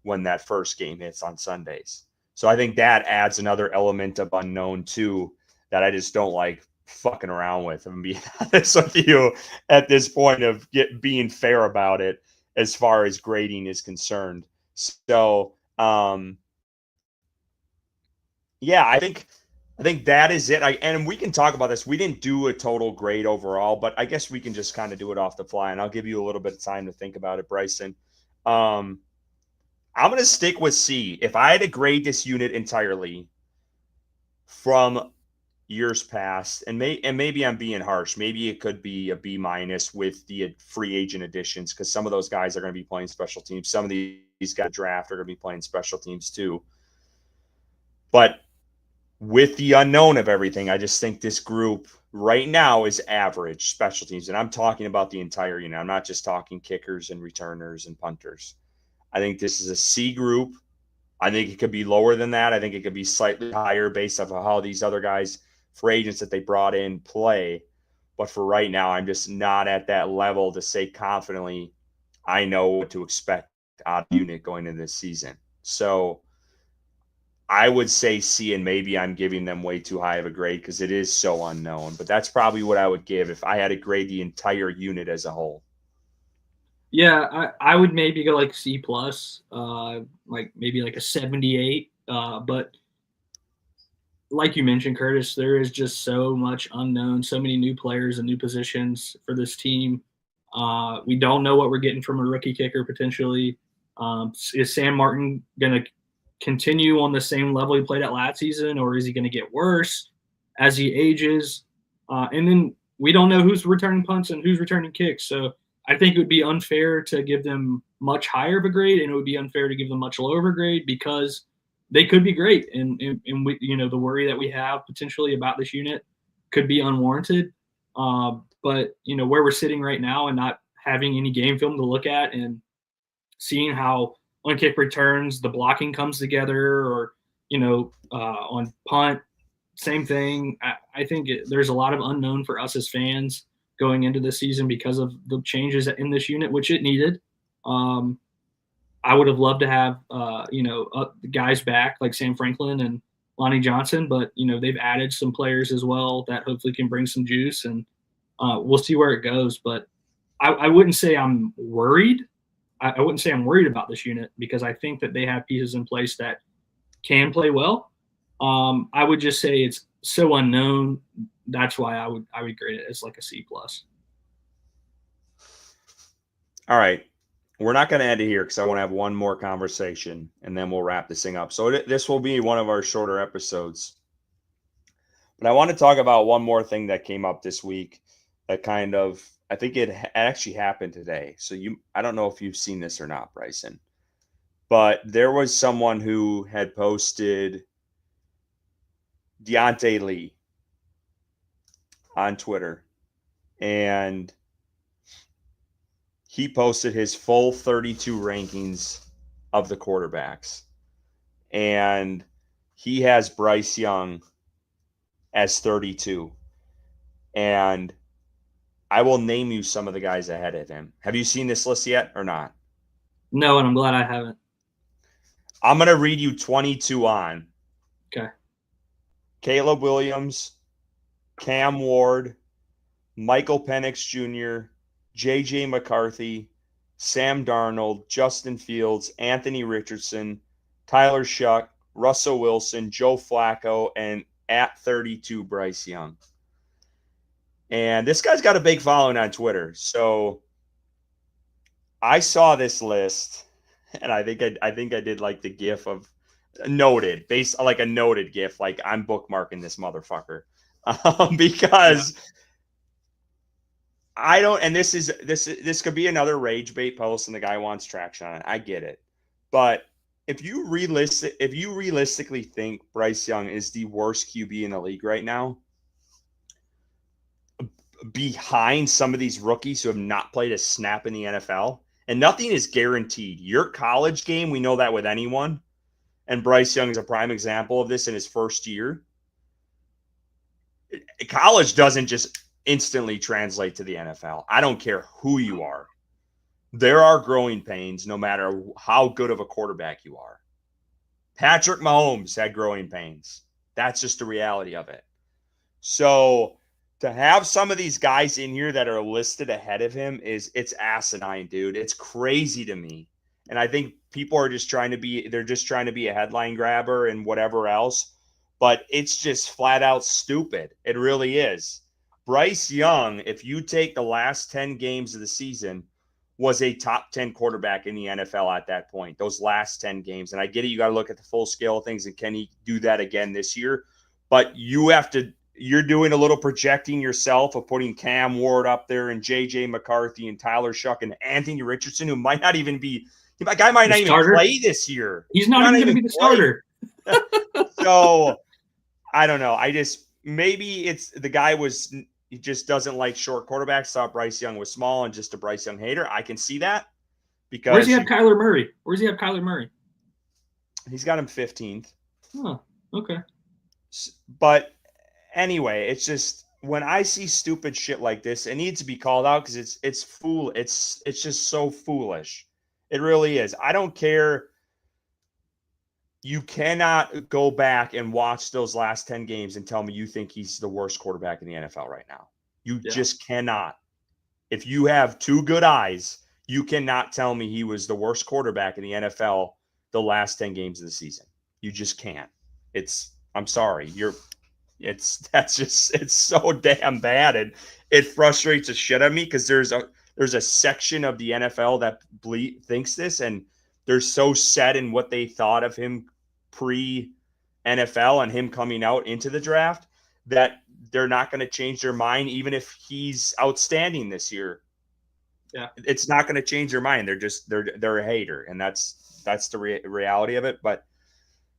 when that first game hits on Sundays? So I think that adds another element of unknown too that I just don't like fucking around with. I'm being honest with you at this point of being fair about it as far as grading is concerned. So, yeah, I think that is it. And we can talk about this. We didn't do a total grade overall, but I guess we can just kind of do it off the fly, and I'll give you a little bit of time to think about it, Bryson. I'm going to stick with C. If I had to grade this unit entirely from years past, and maybe I'm being harsh, maybe it could be a B- with the free agent additions, because some of those guys are going to be playing special teams. Some of these guys draft are going to be playing special teams too. But with the unknown of everything, I just think this group right now is average special teams. And I'm talking about the entire unit. I'm not just talking kickers and returners and punters. I think this is a C group. I think it could be lower than that. I think it could be slightly higher based off of how these other guys, free agents that they brought in, play. But for right now, I'm just not at that level to say confidently I know what to expect out of the unit going into this season. So I would say C, and maybe I'm giving them way too high of a grade because it is so unknown. But that's probably what I would give if I had to grade the entire unit as a whole. Yeah, I would maybe go like C plus, like maybe like a 78. But like you mentioned, Curtis, there is just so much unknown, so many new players and new positions for this team. We don't know what we're getting from a rookie kicker potentially. Is Sam Martin going to continue on the same level he played at last season, or is he going to get worse as he ages? And then we don't know who's returning punts and who's returning kicks. So I think it would be unfair to give them much higher of a grade, and it would be unfair to give them much lower of a grade because they could be great. And we, the worry that we have potentially about this unit could be unwarranted. But where we're sitting right now and not having any game film to look at and seeing how on kick returns the blocking comes together, or on punt, same thing. I think there's a lot of unknown for us as fans going into this season because of the changes in this unit, which it needed. I would have loved to have guys back like Sam Franklin and Lonnie Johnson, but they've added some players as well that hopefully can bring some juice, and we'll see where it goes. But I wouldn't say I'm worried. I wouldn't say I'm worried about this unit because I think that they have pieces in place that can play well. I would just say it's so unknown. That's why I would grade it as like a C plus. All right. We're not going to end it here because I want to have one more conversation and then we'll wrap this thing up. So this will be one of our shorter episodes. But I want to talk about one more thing that came up this week that kind of, I think it actually happened today. So I don't know if you've seen this or not, Bryson, but there was someone who had posted Deontay Lee on Twitter, and he posted his full 32 rankings of the quarterbacks. And he has Bryce Young as 32. And I will name you some of the guys ahead of him. Have you seen this list yet or not? No, and I'm glad I haven't. I'm going to read you 22 on. Okay. Caleb Williams, Cam Ward, Michael Penix Jr., J.J. McCarthy, Sam Darnold, Justin Fields, Anthony Richardson, Tyler Shuck, Russell Wilson, Joe Flacco, and at 32, Bryce Young. And this guy's got a big following on Twitter. So I saw this list, and I think I did like the gif of noted, based like a noted gif, like I'm bookmarking this motherfucker. Because I don't, and this could be another rage bait post, and the guy wants traction on it. I get it, but if you realistically think Bryce Young is the worst QB in the league right now, behind some of these rookies who have not played a snap in the NFL, and nothing is guaranteed. Your college game, we know that with anyone, and Bryce Young is a prime example of this in his first year. College doesn't just instantly translate to the NFL. I don't care who you are. There are growing pains no matter how good of a quarterback you are. Patrick Mahomes had growing pains. That's just the reality of it. So to have some of these guys in here that are listed ahead of him it's asinine, dude. It's crazy to me. And I think people are just trying to be a headline grabber and whatever else, but it's just flat out stupid. It really is. Bryce Young, if you take the last 10 games of the season, was a top 10 quarterback in the NFL at that point, those last 10 games. And I get it. You got to look at the full scale of things. And can he do that again this year? But you're doing a little projecting yourself of putting Cam Ward up there and JJ McCarthy and Tyler Shuck and Anthony Richardson, who might not even be, that guy might not even play this year. He's not even going to be the starter. So I don't know. Maybe it's the guy he just doesn't like short quarterbacks. Thought Bryce Young was small and just a Bryce Young hater. I can see that. Because where's he have Kyler Murray? He's got him 15th. Oh, okay. But anyway, it's just when I see stupid shit like this, it needs to be called out because it's just so foolish. It really is. I don't care. You cannot go back and watch those last 10 games and tell me you think he's the worst quarterback in the NFL right now. You just cannot. If you have two good eyes, you cannot tell me he was the worst quarterback in the NFL the last 10 games of the season. You just can't. I'm sorry. It's so damn bad. And it frustrates the shit out of me because there's a section of the NFL that thinks this, and they're so set in what they thought of him pre-NFL and him coming out into the draft that they're not going to change their mind even if he's outstanding this year. Yeah. It's not going to change their mind. They're a hater, and that's the reality of it. But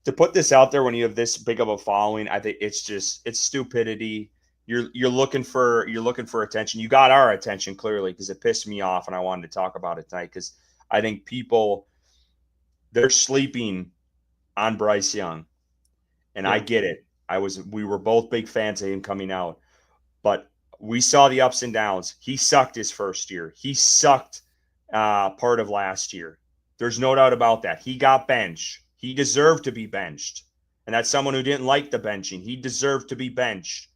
to put this out there when you have this big of a following, I think it's stupidity. You're looking for attention. You got our attention clearly because it pissed me off and I wanted to talk about it tonight because I think they're sleeping on Bryce Young. And I get it. We were both big fans of him coming out, but we saw the ups and downs. He sucked his first year. He sucked part of last year. There's no doubt about that. He got benched. He deserved to be benched. And that's someone who didn't like the benching. He deserved to be benched.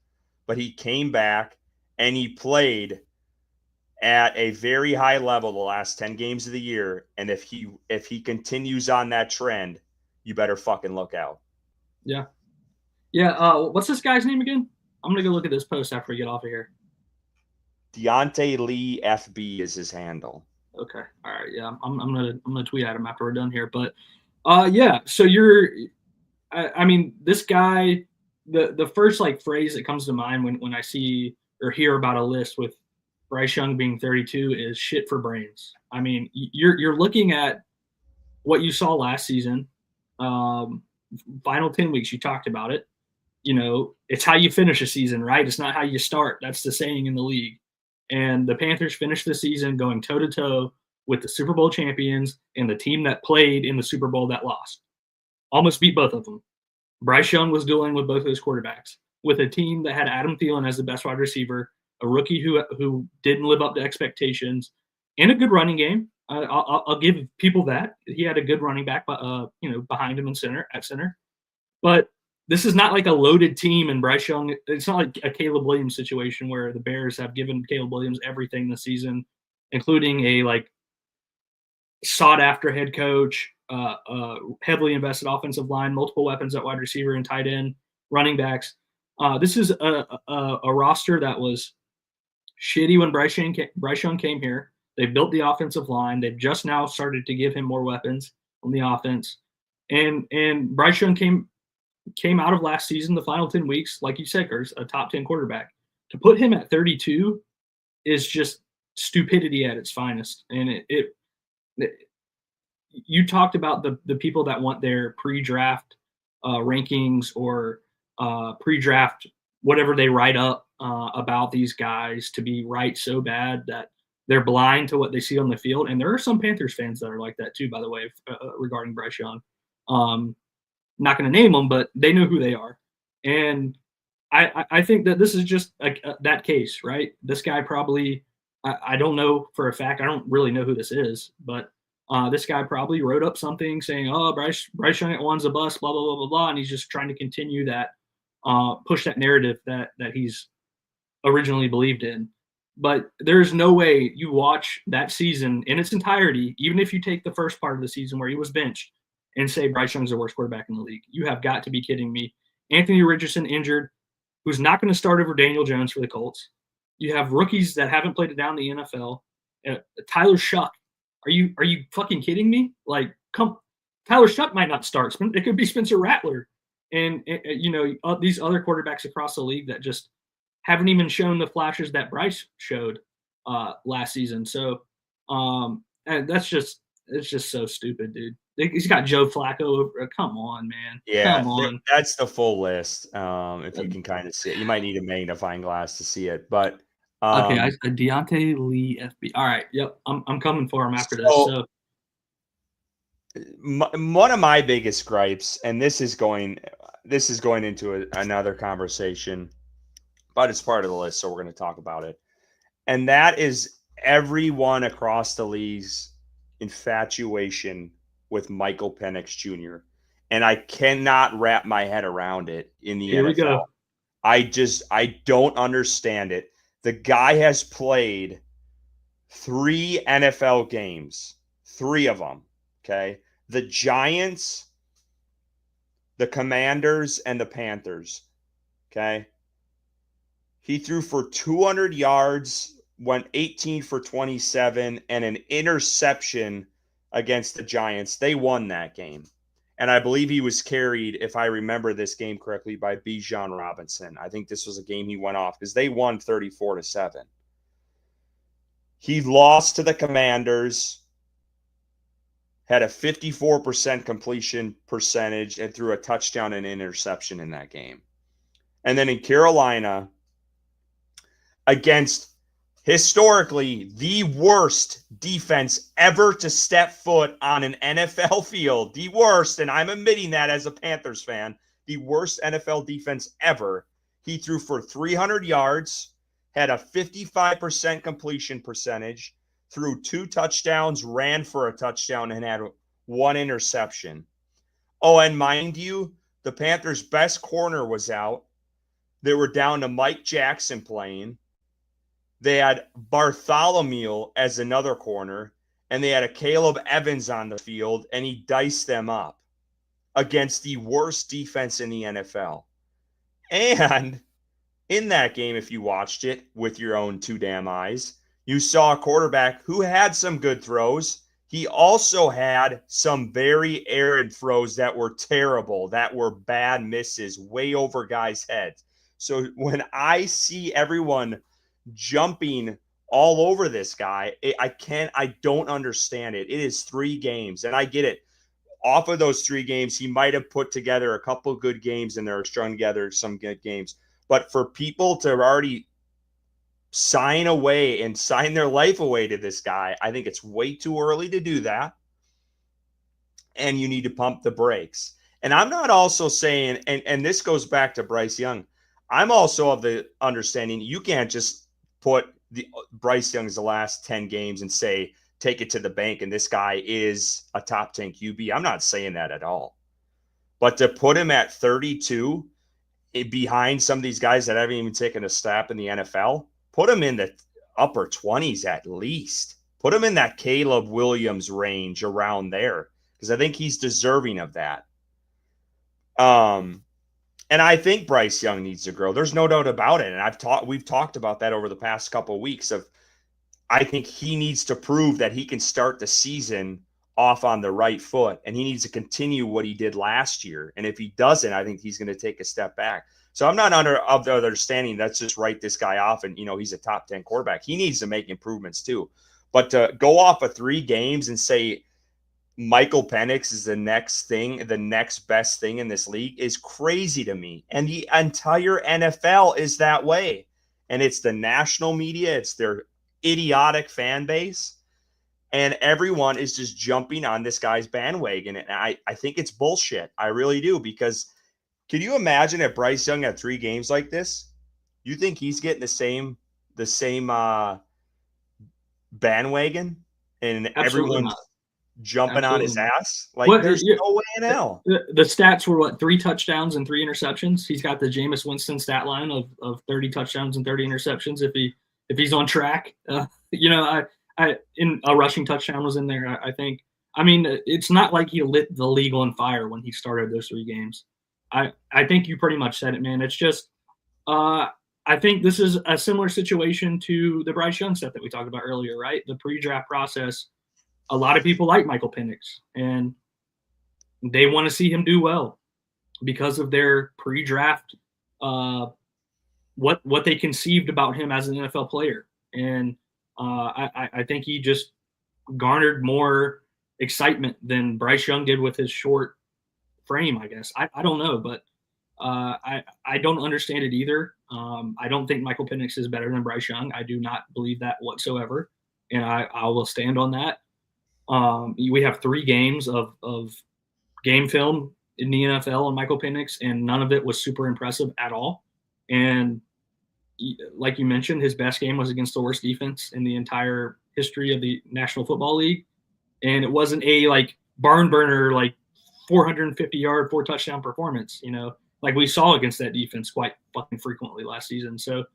But he came back and he played at a very high level the last 10 games of the year. And if he continues on that trend, you better fucking look out. Yeah. Yeah. What's this guy's name again? I'm going to go look at this post after we get off of here. Deontay Lee FB is his handle. Okay. All right. Yeah. I'm gonna tweet at him after we're done here. But yeah. So I mean, this guy, the first phrase that comes to mind when I see or hear about a list with Bryce Young being 32 is shit for brains. I mean, you're looking at what you saw last season. Final 10 weeks, you talked about it. You know, it's how you finish a season, right? It's not how you start. That's the saying in the league. And the Panthers finished the season going toe-to-toe with the Super Bowl champions and the team that played in the Super Bowl that lost. Almost beat both of them. Bryce Young was dueling with both of those quarterbacks with a team that had Adam Thielen as the best wide receiver, a rookie who didn't live up to expectations, and a good running game. I'll give people that. He had a good running back behind him at center. But this is not like a loaded team, and Bryce Young, it's not like a Caleb Williams situation where the Bears have given Caleb Williams everything this season, including a sought-after head coach, heavily invested offensive line, multiple weapons at wide receiver and tight end, running backs. This is a roster that was shitty when Bryce Young came here. They built the offensive line. They've just now started to give him more weapons on the offense. And Bryce Young came out of last season, the final 10 weeks, like you said, Kurs, a top 10 quarterback. To put him at 32 is just stupidity at its finest. And it you talked about the people that want their pre-draft rankings or pre-draft whatever they write up about these guys to be right so bad that they're blind to what they see on the field. And there are some Panthers fans that are like that too, by the way, regarding Bryce Young. Not going to name them, but they know who they are. And I think that this is just that case, right? This guy probably, I don't know for a fact, I don't really know who this is, but this guy probably wrote up something saying, "Oh, Bryce Young at one's a bust," blah blah blah blah blah, and he's just trying to continue that, push that narrative that he's originally believed in. But there's no way you watch that season in its entirety, even if you take the first part of the season where he was benched, and say Bryce Young's the worst quarterback in the league. You have got to be kidding me. Anthony Richardson injured, who's not going to start over Daniel Jones for the Colts. You have rookies that haven't played it down in the NFL. Tyler Shuck. Are you fucking kidding me? Like, Tyler Shuck might not start. It could be Spencer Rattler, and these other quarterbacks across the league that just haven't even shown the flashes that Bryce showed last season. So, and it's just so stupid, dude. He's got Joe Flacco. Come on, man. Yeah, Come on. that's the full list. If you can kind of see it, you might need a magnifying glass to see it. But Okay, Deontay Lee FB. All right, yep, I'm coming for him after this. So one of my biggest gripes, and this is going into another conversation, but it's part of the list, so we're going to talk about it. And that is everyone across the league's infatuation with Michael Penix Jr. And I cannot wrap my head around it in the Here NFL. We go. I don't understand it. The guy has played 3 NFL games, 3 of them. Okay. The Giants, the Commanders, and the Panthers. Okay. He threw for 200 yards, went 18 for 27, and an interception against the Giants. They won that game. And I believe he was carried, if I remember this game correctly, by Bijan Robinson. I think this was a game he went off because they won 34-7. He lost to the Commanders, had a 54% completion percentage, and threw a touchdown and interception in that game. And then in Carolina, against historically the worst defense ever to step foot on an NFL field, the worst, and I'm admitting that as a Panthers fan, the worst NFL defense ever. He threw for 300 yards, had a 55% completion percentage, threw 2 touchdowns, ran for a touchdown, and had 1 interception. Oh, and mind you, the Panthers' best corner was out. They were down to Mike Jackson playing. They had Bartholomew as another corner, and they had a Caleb Evans on the field, and he diced them up against the worst defense in the NFL. And in that game, if you watched it with your own 2 damn eyes, you saw a quarterback who had some good throws. He also had some very errant throws that were terrible, that were bad misses, way over guys' heads. So when I see everyone jumping all over this guy, I don't understand it. It is 3 games, and I get it. Off of those 3 games, he might have put together a couple good games, and they're strung together some good games. But for people to already sign their life away to this guy, I think it's way too early to do that. And you need to pump the brakes. And I'm not also saying, and this goes back to Bryce Young, I'm also of the understanding you can't just put the Bryce Young's the last 10 games and say, take it to the bank, and this guy is a top 10 QB. I'm not saying that at all. But to put him at 32 behind some of these guys that haven't even taken a snap in the NFL, put him in the upper 20s at least. Put him in that Caleb Williams range around there, because I think he's deserving of that. And I think Bryce Young needs to grow. There's no doubt about it. And we've talked about that over the past couple of weeks. I think he needs to prove that he can start the season off on the right foot, and he needs to continue what he did last year. And if he doesn't, I think he's going to take a step back. So I'm not of the understanding let's just write this guy off and, he's a top 10 quarterback. He needs to make improvements too. But to go off of 3 games and say Michael Penix is the next best thing in this league is crazy to me. And the entire NFL is that way. And it's the national media, it's their idiotic fan base. And everyone is just jumping on this guy's bandwagon. And I think it's bullshit. I really do. Because can you imagine if Bryce Young had 3 games like this? You think he's getting the same bandwagon? And Absolutely everyone's not. jumping on his ass? Like, What, there's no way in hell. The stats were what, 3 touchdowns and 3 interceptions. He's got the Jameis Winston stat line of 30 touchdowns and 30 interceptions if he's on track. I in a rushing touchdown was in there. I think. I mean, it's not like he lit the league on fire when he started those 3 games. I think you pretty much said it, man. It's just I think this is a similar situation to the Bryce Young stuff that we talked about earlier, right? The pre-draft process. A lot of people like Michael Penix, and they want to see him do well because of their pre-draft, what they conceived about him as an NFL player. And I think he just garnered more excitement than Bryce Young did with his short frame, I guess. I don't know, but I don't understand it either. I don't think Michael Penix is better than Bryce Young. I do not believe that whatsoever, and I will stand on that. We have 3 games of game film in the NFL on Michael Penix, and none of it was super impressive at all. And like you mentioned, his best game was against the worst defense in the entire history of the National Football League. And it wasn't a barn burner, 450-yard, 4 touchdown performance, like we saw against that defense quite fucking frequently last season. So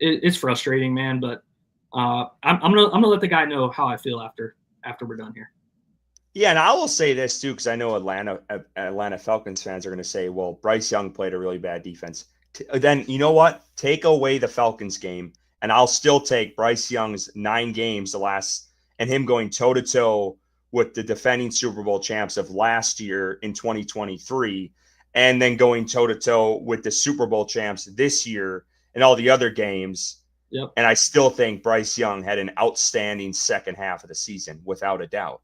it's frustrating, man. But I'm gonna let the guy know how I feel after we're done here. Yeah, and I will say this too, because I know Atlanta Falcons fans are going to say, well, Bryce Young played a really bad defense. Then you know what? Take away the Falcons game, and I'll still take Bryce Young's 9 games and him going toe-to-toe with the defending Super Bowl champs of last year in 2023, and then going toe-to-toe with the Super Bowl champs this year and all the other games. Yep. And I still think Bryce Young had an outstanding second half of the season, without a doubt.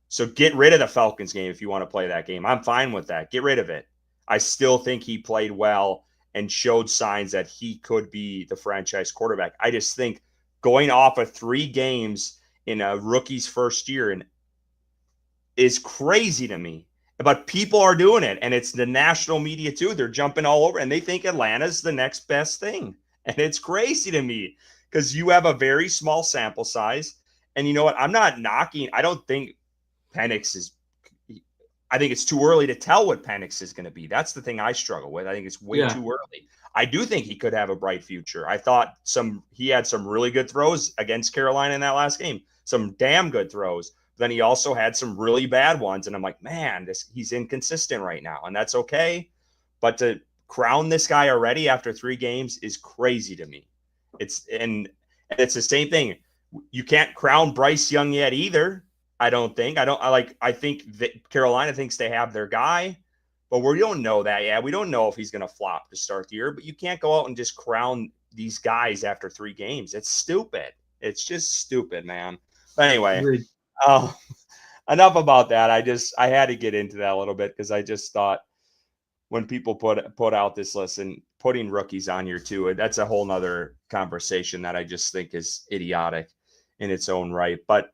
So get rid of the Falcons game if you want to play that game. I'm fine with that. Get rid of it. I still think he played well and showed signs that he could be the franchise quarterback. I just think going off of 3 games in a rookie's first year is crazy to me. But people are doing it, and it's the national media too. They're jumping all over, and they think Atlanta's the next best thing. And it's crazy to me because you have a very small sample size. And you know what? I'm not knocking. I don't think Penix is – I think it's too early to tell what Penix is going to be. That's the thing I struggle with. I think it's way too early. I do think he could have a bright future. I thought he had some really good throws against Carolina in that last game, some damn good throws. Then he also had some really bad ones. And I'm like, man, he's inconsistent right now. And that's okay. But to crown this guy already after 3 games is crazy to me. It's the same thing. You can't crown Bryce Young yet either. I don't think. I think that Carolina thinks they have their guy, but we don't know that yet. We don't know if he's going to flop to start the year, but you can't go out and just crown these guys after 3 games. It's stupid. It's just stupid, man. But anyway, enough about that. I had to get into that a little bit because I just thought when people put out this list and putting rookies on here too, that's a whole nother conversation that I just think is idiotic in its own right. But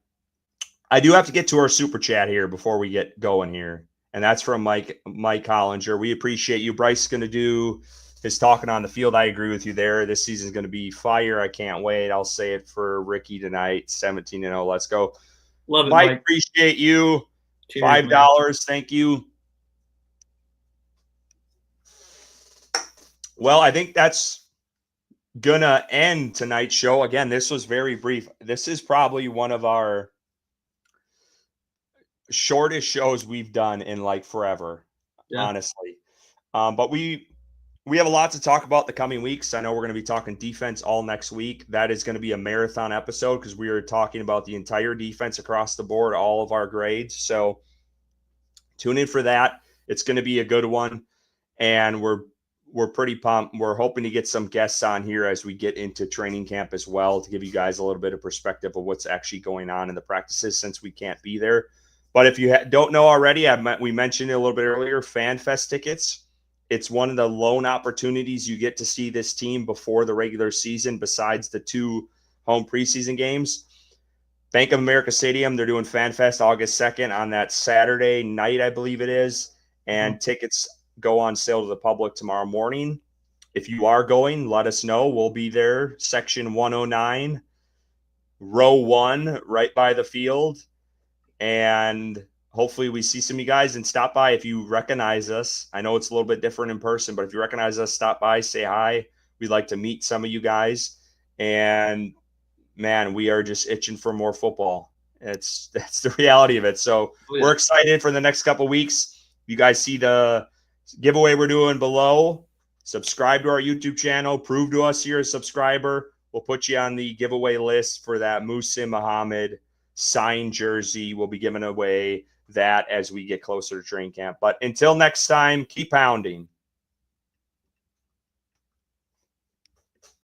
I do have to get to our super chat here before we get going here. And that's from Mike Hollinger. We appreciate you. Bryce is going to do his talking on the field. I agree with you there. This season is going to be fire. I can't wait. I'll say it for Ricky tonight. 17-0. Let's go. Love it, Mike. Appreciate you. Cheers, $5. Man. Thank you. Well, I think that's going to end tonight's show. Again, this was very brief. This is probably one of our shortest shows we've done in forever, honestly. But we have a lot to talk about the coming weeks. I know we're going to be talking defense all next week. That is going to be a marathon episode because we are talking about the entire defense across the board, all of our grades. So tune in for that. It's going to be a good one. And we're pretty pumped. We're hoping to get some guests on here as we get into training camp as well to give you guys a little bit of perspective of what's actually going on in the practices since we can't be there. But if you don't know already, we mentioned it a little bit earlier, Fan Fest tickets. It's one of the lone opportunities you get to see this team before the regular season besides the 2 home preseason games. Bank of America Stadium, they're doing Fan Fest August 2nd on that Saturday night, I believe it is. And tickets go on sale to the public tomorrow morning. If you are going, let us know. We'll be there, section 109, row 1, right by the field. And hopefully we see some of you guys and stop by if you recognize us. I know it's a little bit different in person, but if you recognize us, stop by, say hi. We'd like to meet some of you guys. And man, we are just itching for more football. That's the reality of it. So we're excited for the next couple of weeks. You guys see the giveaway we're doing below. Subscribe to our YouTube channel. Prove to us you're a subscriber. We'll put you on the giveaway list for that Muhsin Muhammad signed jersey. We'll be giving away that as we get closer to training camp. But until next time, keep pounding.